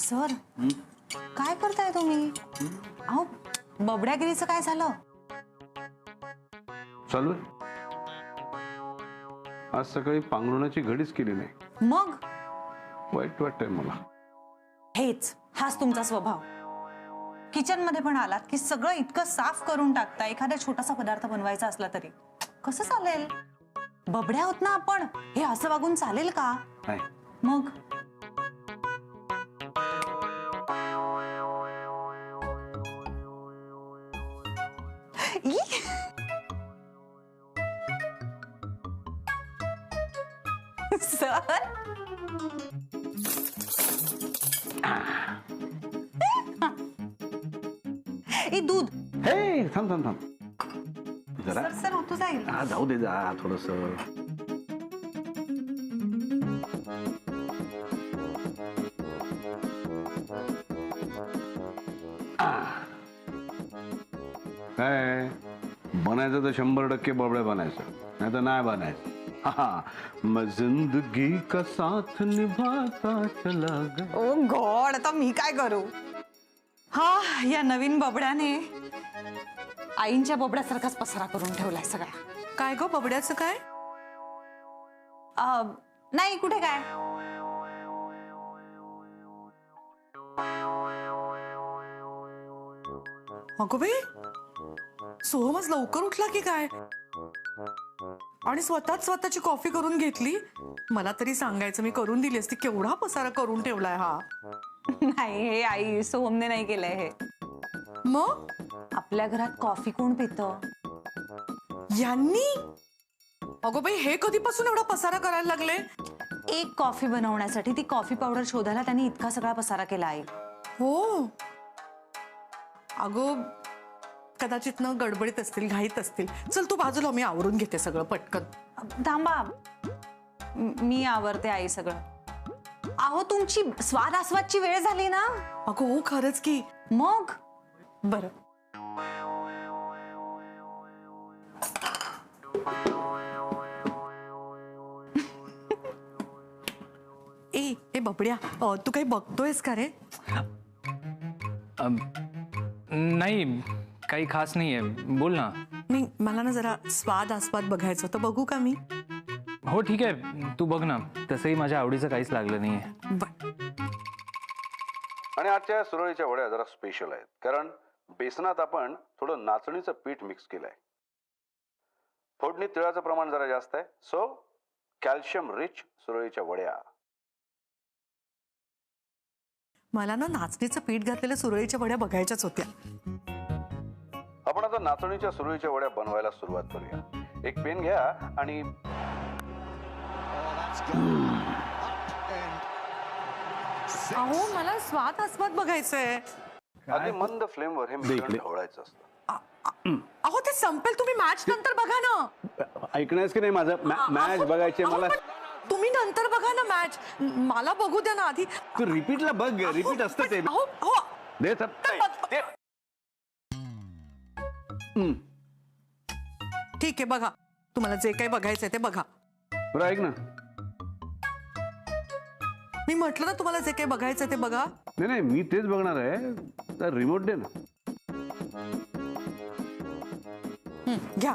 Sir काय करताय तुम्ही? अहो बबड्यागिरीचं काय झालं? चालू आहे. आज सकाळी पांघरुणाची घडीच केली नाही. मग वाईट वाटतंय मला. हाच तुमचा स्वभाव. किचन मध्ये पण आलात की सगळं इतकं साफ करून टाकता. एखादा छोटासा पदार्थ बनवायचा असला तरी कसं चालेल? बबड्या होत ना आपण, हे असं वागून चालेल का? नाही. मग ई! सर ए दूध. हे थांब थांब थांब जरा. सर सर होतो जाईल. हा जाऊ दे जा थोडस. काय बनायचं तर 100% बबड्या बनायचं, नाही तर नाही बनायचं. मैं जिंदगी का साथ निभाता चला गया. ओ गॉड, आता मी काय करू? हा, या नवीन बबड्याने आईंच्या बबड्यासारखाच पसारा करून ठेवलाय सगळा. काय गो बबड्याचं काय? नाही कुठे काय. अगो बाई, सोहमच लवकर उठला की काय? आणि स्वतःची कॉफी करून घेतली. मला तरी सांगायचं, मी करून दिली असती. केवढा पसारा करून ठेवलाय हा. नाही, हे आई सोहमने नाही केलंय. हे मग आपल्या घरात कॉफी कोण पितं? यांनी. अगो बाई, हे कधीपासून एवढा पसारा करायला लागले? एक कॉफी बनवण्यासाठी ती कॉफी पावडर शोधायला त्यांनी इतका सगळा पसारा केला आहे. हो अगो, कदाचित न गडबडीत असतील, घाईत असतील. चल तू बाजूला, मी आवरून घेते सगळं पटकन. थांबा, मी आवरते आई सगळं. अहो तुमची स्वाद आस्वादची वेळ झाली ना. अगो हो, खरंच की. मग बरं, ए बबड्या, तू काही बघतोयस का रे? नाही, काही खास नाहीये. बोल ना. नाही, मला ना जरा स्वाद आस्वाद बघायचं, तर बघू का मी? हो ठीक आहे, तू बघ ना. तसंही माझ्या आवडीचं काहीच लागलं नाहीये. आणि आजच्या सुरळीच्या वड्या जरा स्पेशल आहेत, कारण बेसनात आपण थोडं नाचणीचं पीठ मिक्स केलंय. फोडणीत तिळाचं प्रमाण जरा जास्त आहे, सो कॅल्शियम रिच सुरळीच्या वड्या. मला ना नाचणीचं पीठ घातलेल्या सुरळीच्या वड्या बघायच्याच होत्या. आपण आता नाचणीच्या सुरळीच्या वड्या बनवायला सुरुवात करूया. एक पेन घ्या आणि अहो, मला स्वाद आस्वाद बघायचंय. अगदी मंद फ्लेमवर हे मिश्रण ढवळायचं असतं. अहो, ते संपेल, तुम्ही मॅच नंतर बघा ना. ऐकण्यास की नाही माझं? मॅच बघायचे मला. तुम्ही नंतर बघा ना मॅच, मला बघू द्या ना आधी. तू रिपीटला बघ, रिपीट असतं ते. अहो, अहो. दे तर. ठीक आहे, बघा. तुम्हाला जे काही बघायचंय ते बघा. बरं ऐक ना. मी म्हटलं ना तुम्हाला जे काही बघायचंय ते बघा. नाही नाही, मी तेच बघणार आहे. तर रिमोट दे ना. घ्या.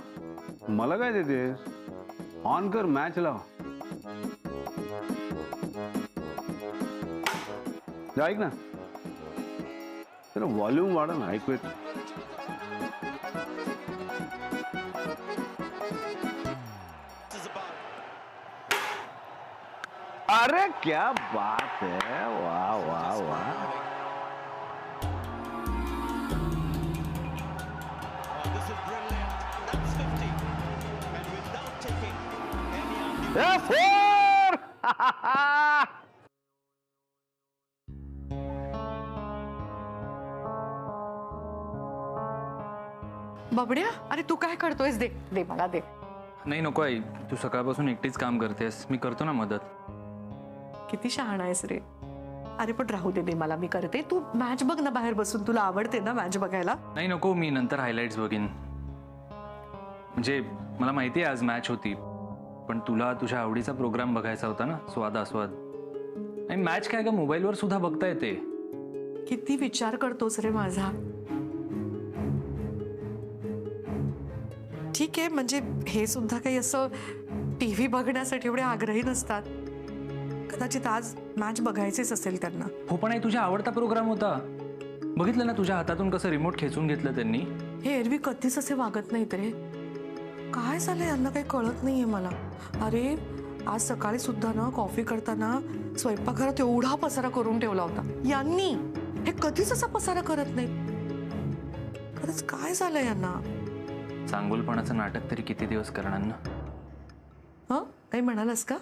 मला काय देतेस? ऑन कर, मॅच लाव. ऐक ना, जरा व्हॉल्यूम वाढा ना, ऐकू येत. अरे क्या बात है, वाह वाह वाह. फोर. बबड्या, अरे तू काय करतोयस? दे दे मला, दे. नाही नको आई, तू सकाळपासून एकटीच काम करतेस. मी करतो ना मदत. किती शहाणा आहेस रे. अरे पण राहू दे, दे मला, मी करते. तू मॅच बघ ना बाहेर बसून. तुला आवडते ना मॅच बघायला? नाही नको, मी नंतर हायलाइट्स बघीन. म्हणजे मला माहिती आहे आज मॅच होती, पण तुला तुझ्या आवडीचा प्रोग्राम बघायचा होता ना, स्वाद आस्वाद. आणि मॅच काय का मोबाईलवर सुद्धा बघता येते. किती विचार करतोस रे माझा. ठीक आहे, म्हणजे हे सुद्धा काही असं टीव्ही बघण्यासाठी एवढे आग्रही नसतात. कदाचित आज मॅच बघायचीच असेल त्यांना. हो पण आई तुझा आवडता प्रोग्राम होता. बघितलं ना तुझ्या हातातून कसं रिमोट खेचून घेतलं त्यांनी. हे एरवी कधीच असे वागत नाहीत रे. काय झालं यांना काही कळत नाहीये मला. अरे आज सकाळी सुद्धा ना कॉफी करताना स्वयंपाकघरात एवढा पसारा करून ठेवला होता यांनी. हे कधीच असा पसारा करत नाहीत. खरंच काय झालं यांना. चांगुलपणाचं नाटक तरी किती दिवस करणार ना. हं काही म्हणालास का.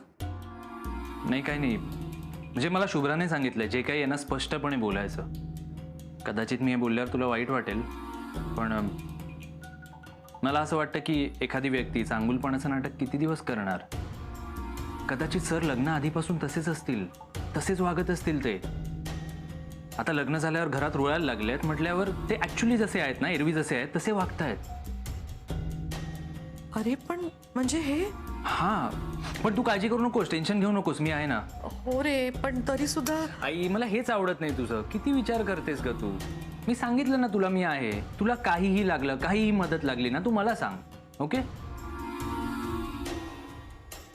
नाही काही नाही, म्हणजे मला शुभ्राने सांगितलंय जे काही यांना स्पष्टपणे बोलायचं. कदाचित मी हे बोलल्यावर तुला वाईट वाटेल, पण मला असं वाटतं की एखादी व्यक्ती चांगुलपणाचं नाटक किती दिवस करणार. कदाचित सर लग्न आधीपासून तसेच असतील, तसेच वागत असतील. ते आता लग्न झाल्यावर घरात रुळायला लागलेत म्हटल्यावर ते ऍक्च्युली जसे आहेत ना, एरवी जसे आहेत तसे वागतायत. अरे पण म्हणजे हे. हा पण तू काळजी करू नकोस, टेन्शन घेऊ नकोस, मी आहे ना. हो रे, पण तरी सुद्धा. आई मला हेच आवडत नाही तुझं. किती विचार करतेस ग तू. मी सांगितलं ना तुला मी आहे. तुला काहीही लागलं, काहीही मदत लागली ना तू मला सांग. ओके.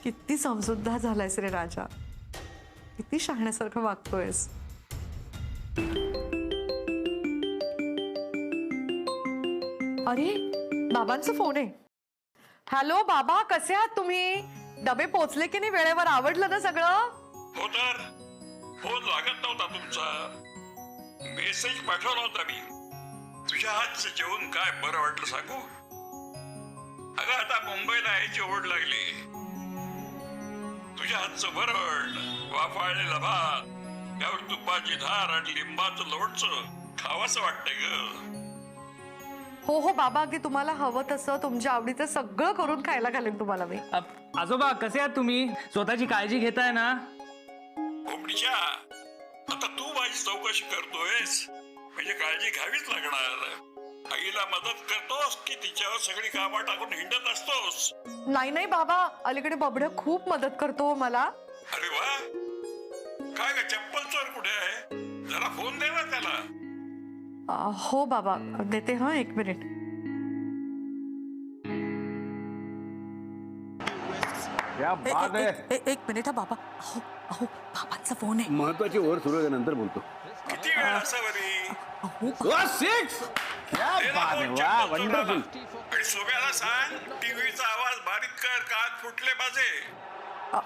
किती समजूतदार झालायस रे राजा. किती शहाण्यासारखं वागतोयस. अरे बाबांचा फोन आहे. हॅलो बाबा, कसे आहात तुम्ही. डबे पोचले की नाही वेळेवर. आवडलं ना सगळं. हो तर फोन लागत नव्हता तुमचा. मेसेज पाठवला होता मी. तुझ्या हातचं जेवण काय बरं वाटलं सांगू. अगं आता मुंबईला यायची ओढ लागली. तुझ्या हातचं वरण, वाफाळलेला भात, त्यावर तुपाची धार आणि लिंबाचं लोणचं खावंसं वाटतंय ग. हो हो बाबा, की तुम्हाला हवं तसं तुमच्या आवडीचं सगळं करून खायला घालेन तुम्हाला मी. आजोबा कसे आहात तुम्ही. स्वतःची काळजी घेताय ना. कोंबडीच्या आता तू माझी चौकशी करतोयस म्हणजे काळजी घ्यावीच लागणार. आईला मदत करतोस की तिच्यावर सगळी कामं टाकून हिंडत असतोस. नाही नाही बाबा, अलीकडे बबड्या खूप मदत करतो मला. अरे वा. काय ग चप्पल चोर कुठे आहे. जरा फोन दे ना त्याला. हो बाबा देते. हा एक मिनिट. क्या बात आहे. एक मिनिट हा बाबा. अहो अहो बाबांचा फोन आहे. महत्वाची ओव्हर सुरू आहे, नंतर बोलतो. किती वेळ असावरी. अहो सिक्स. क्या बात आहे. वा वंडरफुल. आणि सोब्याला सांग टीव्हीचा आवाज बारीक कर. कान फुटले माझे.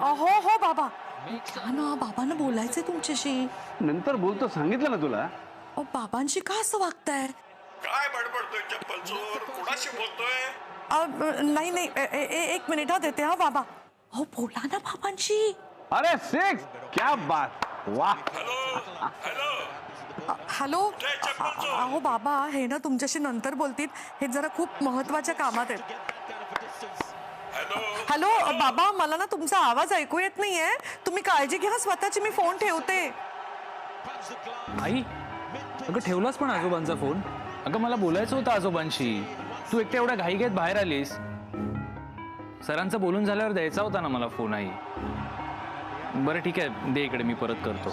हो हो बाबा. घ्या ना, बाबांना बोलायचंय तुमच्याशी. नंतर बोलतो, सांगितलं ना तुला. बाबांशी का असं वागताय. काय बडबडतोय चप्पल चोर. कोणाशी बोलतोय. नाही नाही एक मिनिट हा देते. हा बाबा. हो बोला ना बाबांशी. अरे सिक्स. क्या बात. वा. Hello hello. हॅलो. जय चप्पल चोर. अहो बाबा हे ना तुमच्याशी नंतर बोलतील. हे जरा खूप महत्वाच्या कामात आहेत. हॅलो हॅलो बाबा, मला ना तुमचा आवाज ऐकू येत नाहीये. तुम्ही काळजी घ्या स्वतःची. मी फोन ठेवते. आई अगं ठेवलास पण आजोबांचा फोन. अगं मला बोलायचं होतं आजोबांशी. तू एकट्या एवढ्या घाई घेत बाहेर आलीस. सरांचं बोलून झाल्यावर द्यायचा होता ना मला फोन. आई बरं ठीक आहे, दे इकडे, मी परत करतो.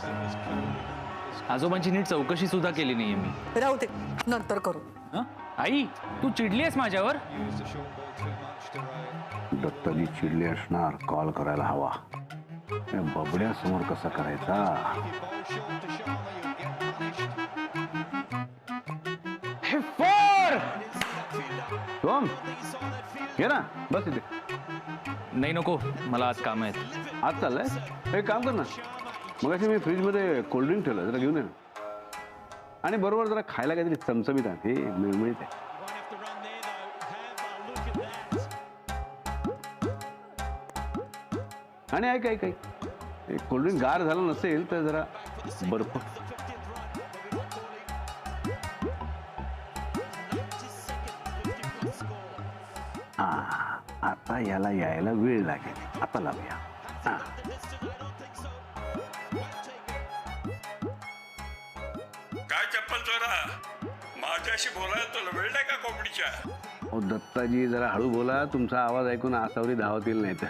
आजोबांची नीट चौकशी सुद्धा केली नाहीये मी. राहू दे, नंतर करू. हं? आई तू चिडली आहेस माझ्यावर. दत्ताजी चिडले असणार. कॉल करायला हवा. बबड्यासमोर कसा करायचा. सोम घे ना, बस इथे. नाही नको, मला आज काम आहेत. आज चाललंय. एक काम कर ना, मगाशी मी फ्रीजमध्ये कोल्ड्रिंक ठेवलं, जरा घेऊन ये ना. आणि बरोबर जरा खायला काहीतरी चमचमीत आहे. हे मिळमिळीत आहे. आणि ऐक ऐक ऐक, कोल्ड्रिंक गार झालं नसेल तर जरा बर्फ. आता याला यायला वेळ लागेल. आता लावूया. काय चप्पल चोरा. माझ्याशी बोलायला तुला वेळ नाही का कोंबडीच्या. हो दत्ताजी जरा हळू बोला. तुमचा आवाज ऐकून आसावरी धावतील नाही तर.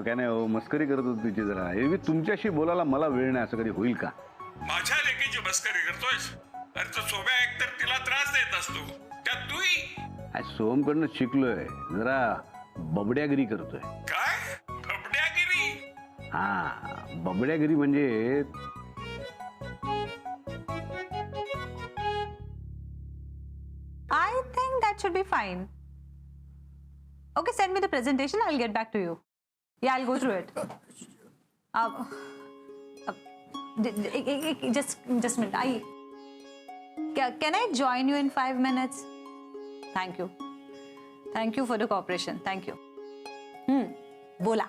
काय नाही हो, मस्करी करत होतो तुझी. जरा एरवी तुमच्याशी बोलायला मला वेळ नाही, असं कधी होईल का. माझ्या लेकीची मस्करी करतोयस? अरे तो सोम्या एकतर तिला त्रास देत असतो, त्यात तूही. सोहमकडनं शिकलोय, जरा बबड्यागिरी करतोय. काय बबड्यागिरी? हा, बबड्यागिरी म्हणजे I think that should be fine. Okay, send me the presentation. I'll get back to you. Yeah, I'll go through it. Just a minute. Can I join you in 5 minutes? Thank you. Thank you for the cooperation. Thank you. बोला.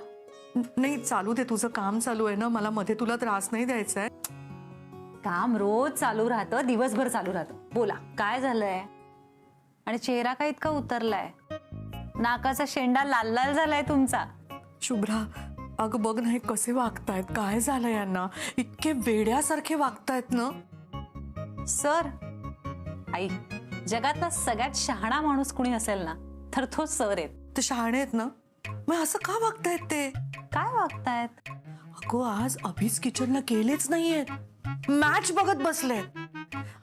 नाही चालू दे, तुझं काम चालू आहे ना, मला मध्ये तुला त्रास नाही द्यायचा आहे. काम रोज चालू राहतं, दिवसभर चालू राहतं. बोला, काय झालंय? आणि चेहरा का इतका उतरलाय? नाकाचा शेंडा लाल लाल झालाय तुमचा. शुभ्रा, अगं बघ ना हे कसे वागतायत, काय झालं यांना? इतके वेड्यासारखे वागतायत ना. सर, आई, जगातला सगळ्यात शहाणा माणूस कुणी असेल ना तर तो सर आहेत. ते शहाणे आहेत ना, मग असं का वागतायत ते? काय वागतायत? अगो आज अभिज किचनला गेलेच नाहीयेत, मॅच बघत बसले.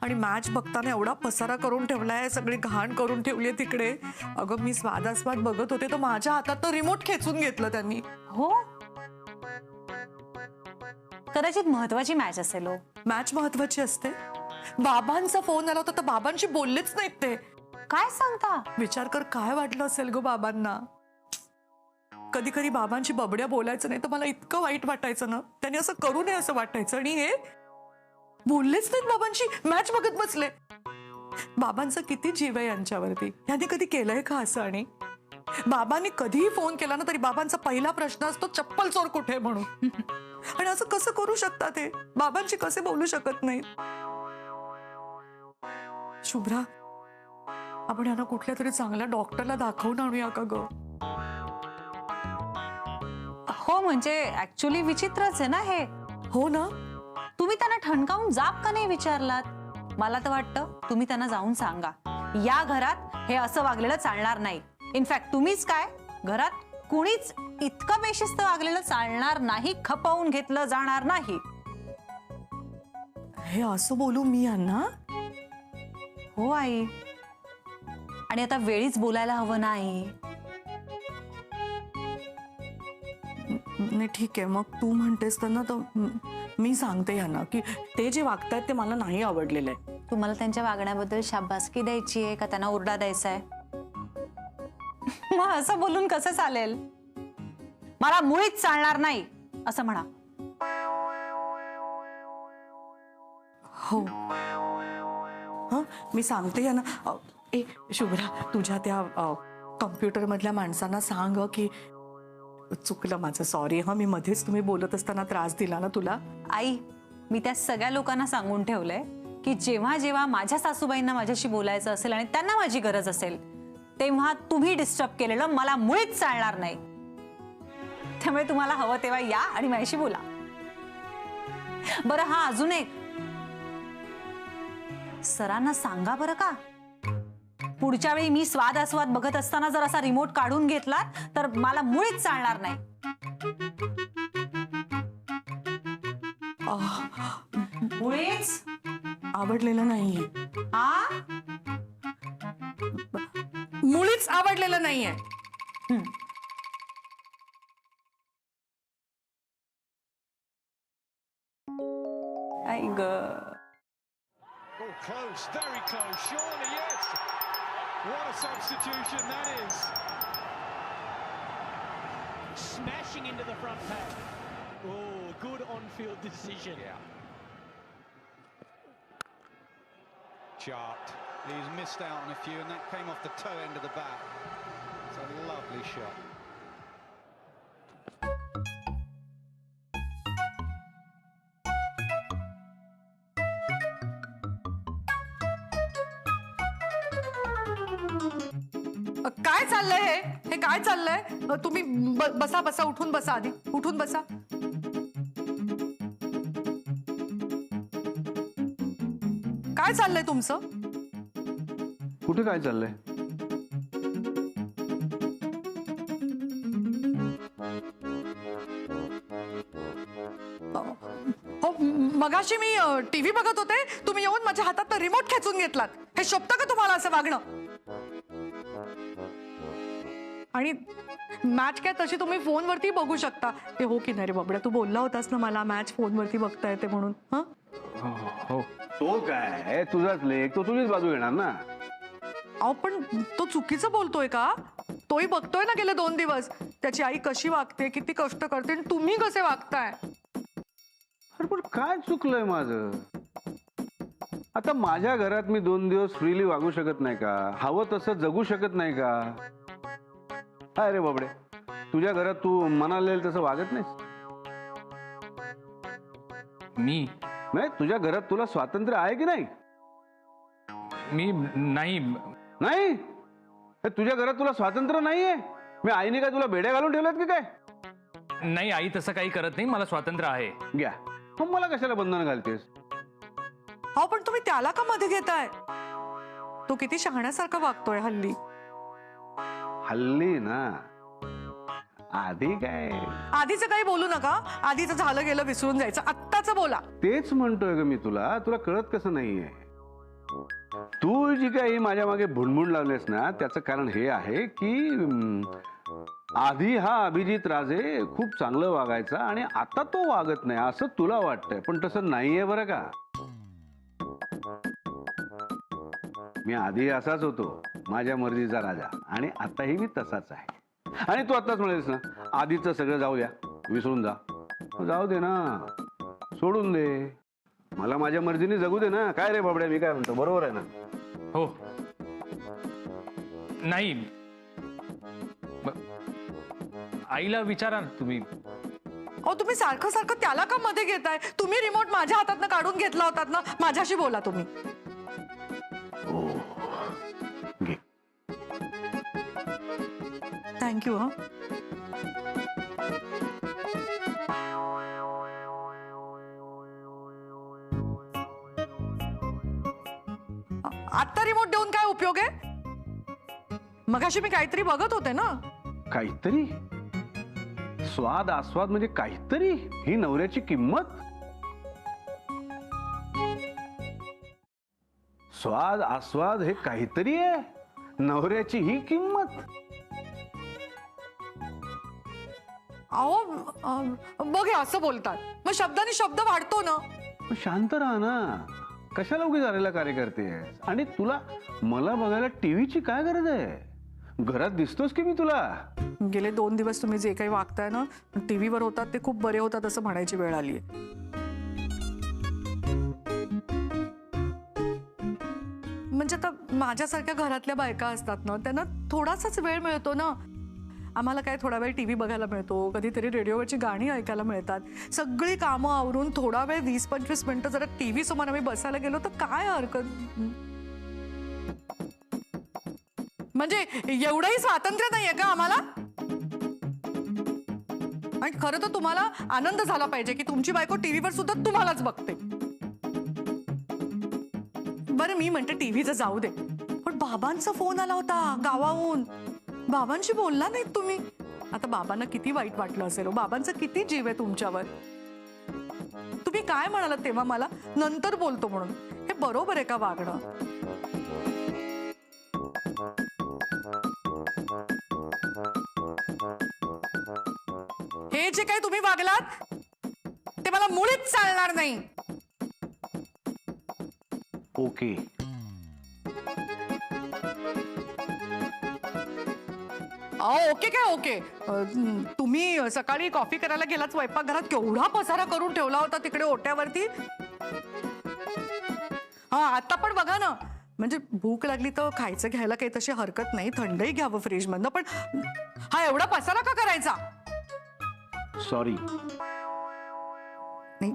आणि मॅच बघताना एवढा पसारा करून ठेवलाय, सगळी घाण करून ठेवली तिकडे. अगं मी स्वादास्वाद बघत होते तर माझ्या हातात तो रिमोट खेचून घेतलं त्यांनी. हो, कदाचित महत्वाची मॅच असेल. हो, मॅच महत्वाची असते. बाबांचा फोन आला होता तर बाबांशी बोललेच नाहीत ते. काय सांगता? विचार कर काय वाटलं असेल गो बाबांना. कधी कधी बाबांशी बबड्या बोलायचं नाही तर मला इतकं वाईट वाटायचं ना, त्यांनी असं करू नये असं वाटायचं. आणि हे बोललेच नाहीत बाबांशी, मॅच बघत बसले. बाबांचा किती जीव आहे यांच्यावरती, यांनी कधी केलंय का असं? आणि बाबांनी कधीही फोन केला ना तरी बाबांचा पहिला प्रश्न असतो चप्पल चोर कुठे म्हणून. आणि असं कसं करू शकतात ते? बाबांशी कसे बोलू शकत नाहीत? शुभ्रा, आपण यांना कुठल्या तरी चांगल्या डॉक्टरला दाखवून आणूया का ग? हो, म्हणजे ऍक्च्युली विचित्रच आहे ना हे. हो ना. तुम्ही त्यांना ठणकावून जाब का नाही विचारलात? मला तर वाटतं तुम्ही त्यांना जाऊन सांगा, या घरात हे असं वागलेलं चालणार नाही. इनफॅक्ट तुम्हीच काय, घरात कुणीच इतकं बेशिस्त वागलेलं चालणार नाही, खपवून घेतलं जाणार नाही. हे असं बोलू मी यांना? हो आई, आणि आता वेळीच बोलायला हवं नाही. नाही ठीक आहे, मग तू म्हणतेस तर ना, तर मी सांगते यांना की ते जे वागतायत ते मला नाही आवडलेलं आहे. तुम्हाला त्यांच्या वागण्याबद्दल शाबासकी द्यायची आहे का त्यांना ओरडा द्यायचा आहे? मग असं बोलून कसं चालेल? मला मुळीच चालणार नाही असं म्हणा. हो, हा मी सांगते यांना. ए शुभ्रा, तुझ्या त्या कम्प्युटर मधल्या माणसांना सांग की चुकलं माझं, सॉरी हा, मी मध्येच तुम्ही बोलत असताना त्रास दिला ना तुला. आई, मी त्या सगळ्या लोकांना सांगून ठेवलंय की जेव्हा जेव्हा माझ्या सासूबाईंना माझ्याशी बोलायचं असेल आणि त्यांना माझी गरज असेल तेव्हा तुम्ही डिस्टर्ब केलेलं मला मुळीच चालणार नाही. त्यामुळे तुम्हाला हवं तेव्हा या आणि माझ्याशी बोला. बरं, हा अजून एक, सरांना सांगा बरं का, पुढच्या वेळी मी स्वाद आस्वाद बघत असताना जर असा रिमोट काढून घेतला तर मला मुळीच चालणार नाही. मुळीच आवडलेलं नाहीये, हा, मुळीच आवडलेलं नाहीये. आई ग. Oh, close, very close, surely, yes. What a substitution that is. Smashing into the front pack. Oh, good on-field decision. Yeah. Charked. He's missed out on a few, and that came off the toe end of the bat. It's a lovely shot. काय चाललंय हे काय चाललंय? तुम्ही बसा बसा, उठून बसा, आधी उठून बसा. काय चाललंय तुमचं? कुठे काय चाललंय? हो, मगाशी मी टीव्ही बघत होते, तुम्ही येऊन माझ्या हातात रिमोट खेचून घेतलात. हे शोभतं का तुम्हाला असं वागणं? आणि मॅच काय तशी तुम्ही फोनवरती बघू शकता. ते हो की नाही रे बाबड्या, तू बोलला होतास ना मला मॅच फोनवरती बघता येते म्हणून. हं? हो तो काय तुझाच लेख, तो तुझीच बाजू येणार ना. अहो पण तो चुकीचं बोलतोय का? तोही बघतोय ना गेले 2 दिवस त्याची आई कशी वागते, किती कष्ट करते, आणि तुम्ही कसे वागताय. अरे पण काय चुकलंय माझं? आता माझ्या घरात मी 2 दिवस फ्रीली वागू शकत नाही का? हवं तसं जगू शकत नाही का? काय रे बाबडे, तुझ्या घरात तू मनाला तसं वागत नाहीस? मी नाही, तुझ्या घरात तुला स्वातंत्र्य आहे की नाही? मी नाही. नाही, हे तुझ्या घरात तुला स्वातंत्र्य नाहीये? मी आईने काय तुला बेड्या घालून ठेवल्यात की काय? नाही, आई तसं काही करत नाही. मला स्वातंत्र्य आहे. घ्या, मग मला कशाला बंधन घालतेस? अहो पण तुम्ही त्याला का मध्ये घेताय? तो किती शहाण्यासारखा वागतोय हल्ली. हल्ली ना, आधी काय? आधीचं काही बोलू नका. आधीचं झालं गेलं विसरून जायचं. आत्ताच बोला. तेच म्हणतोय ग मी तुला. तुला कळत कसं नाहीये? तू जी काही माझ्या मागे भुणभुण लावलेस ना, त्याचं कारण हे आहे की आधी हा अभिजित राजे खूप चांगलं वागायचा आणि आता तो वागत नाही असं तुला वाटतंय, पण तसं नाहीये बरं का. मी आधी असाच होतो, माझ्या मर्जीचा राजा, आणि आताही मी तसाच आहे. आणि तू आताच म्हणालीस ना आधीचं सगळं जाऊ द्या, विसरून जा. जाऊ दे ना, सोडून दे, मला माझ्या मर्जीने जगू दे ना. काय रे बाबड्या, मी काय म्हणतो बरोबर आहे ना? हो. नाही, आईला विचारा तुम्ही. अहो तुम्ही सारखं सारखं त्याला का मध्ये घेताय? तुम्ही रिमोट माझ्या हातातनं काढून घेतला होतात ना. माझ्याशी बोला तुम्ही. घे. थँक्यू. हा आत्ता रिमोट देऊन काय उपयोग आहे? मगाशी मी काहीतरी बघत होते ना. काहीतरी स्वाद आस्वाद म्हणजे काहीतरी, ही नवऱ्याची किंमत. स्वाद आस्वाद हे काहीतरी आहे, नवऱ्याची ही किंमत. अहो बघ, हे असं बोलतात मग शब्दाने शब्द वाढतो ना. पण शांत राहा ना, कशाला उगी झालेला कार्य करतेस? आणि तुला मला बघायला टीव्हीची काय गरज आहे? घरात दिसतोस की मी तुला. गेले 2 दिवस तुम्ही जे काही वागताय ना टीव्हीवर होतात ते खूप बरे होतात असं म्हणायची वेळ आली. म्हणजे आता माझ्यासारख्या घरातल्या बायका असतात ना, त्यांना थोडासाच वेळ मिळतो ना. आम्हाला काय थोडा वेळ टीव्ही बघायला मिळतो, कधीतरी रेडिओवरची गाणी ऐकायला मिळतात. सगळी कामं आवरून थोडा वेळ 20-25 मिनिटं जरा टीव्ही समोर आम्ही बसायला गेलो तर काय हरकत. म्हणजे एवढंही स्वातंत्र्य नाहीये का आम्हाला? आणि खरं तर तुम्हाला आनंद झाला पाहिजे की तुमची बायको टीव्हीवर सुद्धा तुम्हालाच बघते. बरं मी म्हणते टीव्हीचं जाऊ दे, पण बाबांचा फोन आला होता गावाहून. बाबांशी बोलला नाहीत तुम्ही. आता बाबांना किती वाईट वाटलं असेल. बाबांचा किती जीव आहे तुमच्यावर. तुम्ही काय म्हणालात तेव्हा मला, नंतर बोलतो म्हणून? हे बरोबर आहे का वागणं? हे जे काही तुम्ही वागलात ते मला मुळीच चालणार नाही. ओके. ओके काय ओके? तुम्ही सकाळी कॉफी करायला गेलात स्वयंपाकघरात, केवढा पसारा करून ठेवला होता तिकडे ओट्यावरती. हा आता पण बघा ना, म्हणजे भूक लागली तर खायचं घ्यायला काही तशी हरकत नाही, थंडही घ्यावं फ्रीज मधनं, पण हा एवढा पसारा का करायचा? सॉरी. नाही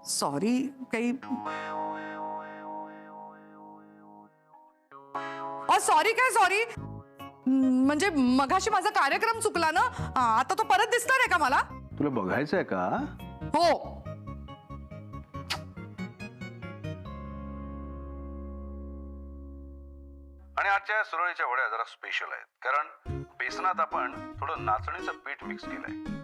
सॉरी काही. सॉरी काय सॉरी? म्हणजे मगाशी माझा कार्यक्रम चुकला ना, आता तो परत दिसणार आहे का मला? तुला बघायचंय का? हो. आणि आजच्या सुरळीच्या वड्या जरा स्पेशल आहेत, कारण बेसनात आपण थोडं नाचणीचं पीठ मिक्स केलंय.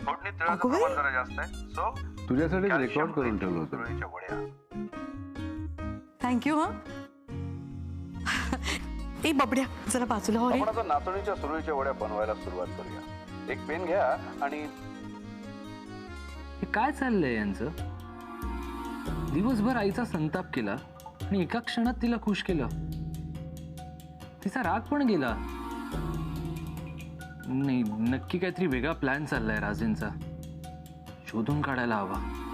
फोडणीत तिळाचं अगं बाई. प्रमाण जरा जास्त आहे, सो तुझ्यासाठी Calcium रेकॉर्ड करून rich ठेवलं होतं. सुरळीच्या वड्या. थँक्यू हा ए बबड्या जरा बाजूला हो रे. आपण आता नाचणीच्या सुरळीच्या वड्या बनवायला सुरुवात करूया. एक पेन घ्या आणि हे काय चाललंय यांचं? दिवसभर आईचा संताप केला आणि एका क्षणात तिला खुश केलं. तिचा राग पण गेला. नाही, नक्की काहीतरी वेगळा प्लॅन चाललाय राजेंचा. शोधून काढायला हवा.